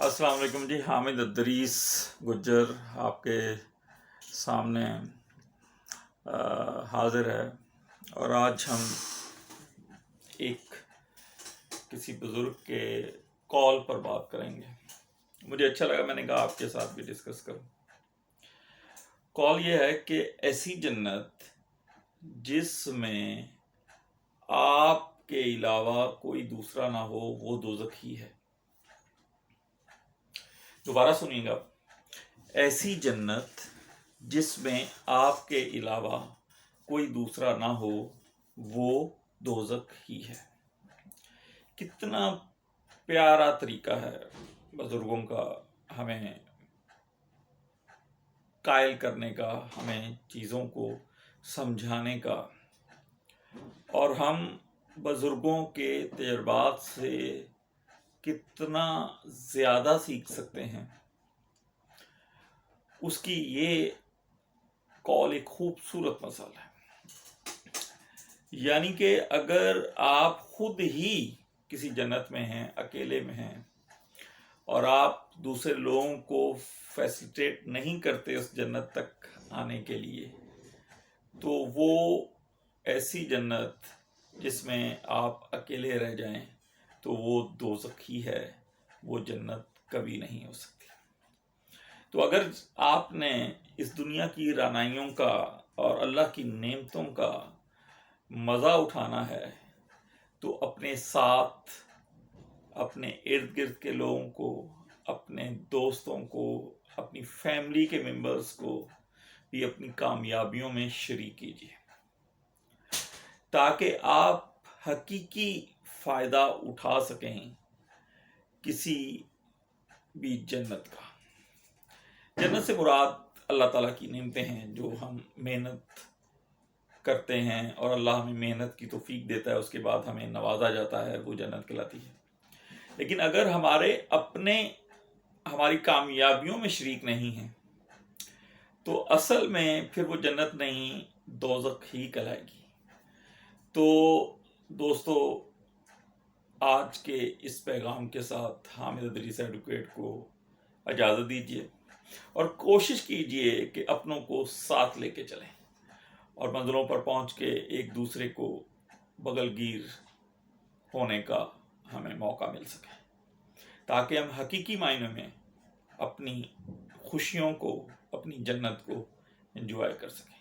السلام علیکم جی، حامد ادریس گجر آپ کے سامنے حاضر ہے، اور آج ہم ایک کسی بزرگ کے کال پر بات کریں گے۔ مجھے اچھا لگا، میں نے کہا آپ کے ساتھ بھی ڈسکس کروں۔ کال یہ ہے کہ ایسی جنت جس میں آپ کے علاوہ کوئی دوسرا نہ ہو، وہ دوزخ ہی ہے۔ دوبارہ سنیے گا، ایسی جنت جس میں آپ کے علاوہ کوئی دوسرا نہ ہو، وہ دوزخ ہی ہے۔ کتنا پیارا طریقہ ہے بزرگوں کا ہمیں قائل کرنے کا، ہمیں چیزوں کو سمجھانے کا، اور ہم بزرگوں کے تجربات سے کتنا زیادہ سیکھ سکتے ہیں۔ اس کی یہ کال ایک خوبصورت مثال ہے۔ یعنی کہ اگر آپ خود ہی کسی جنت میں ہیں، اکیلے میں ہیں، اور آپ دوسرے لوگوں کو فیسیلیٹیٹ نہیں کرتے اس جنت تک آنے کے لیے، تو وہ ایسی جنت جس میں آپ اکیلے رہ جائیں تو وہ دوزخ ہی ہے، وہ جنت کبھی نہیں ہو سکتی۔ تو اگر آپ نے اس دنیا کی رعنائیوں کا اور اللہ کی نعمتوں کا مزہ اٹھانا ہے، تو اپنے ساتھ، اپنے ارد گرد کے لوگوں کو، اپنے دوستوں کو، اپنی فیملی کے ممبرز کو بھی اپنی کامیابیوں میں شریک کیجیے، تاکہ آپ حقیقی فائدہ اٹھا سکیں کسی بھی جنت کا۔ جنت سے مراد اللہ تعالیٰ کی نعمتیں ہیں، جو ہم محنت کرتے ہیں اور اللہ ہمیں محنت کی توفیق دیتا ہے، اس کے بعد ہمیں نوازا جاتا ہے، وہ جنت کہلاتی ہے۔ لیکن اگر ہماری کامیابیوں میں شریک نہیں ہیں، تو اصل میں پھر وہ جنت نہیں، دوزخ ہی کہلائے گی۔ تو دوستو، آج کے اس پیغام کے ساتھ حامد ادریس ایڈوکیٹ کو اجازت دیجیے، اور کوشش کیجیے کہ اپنوں کو ساتھ لے کے چلیں، اور منزلوں پر پہنچ کے ایک دوسرے کو بغل گیر ہونے کا ہمیں موقع مل سکے، تاکہ ہم حقیقی معنی میں اپنی خوشیوں کو، اپنی جنت کو انجوائے کر سکیں۔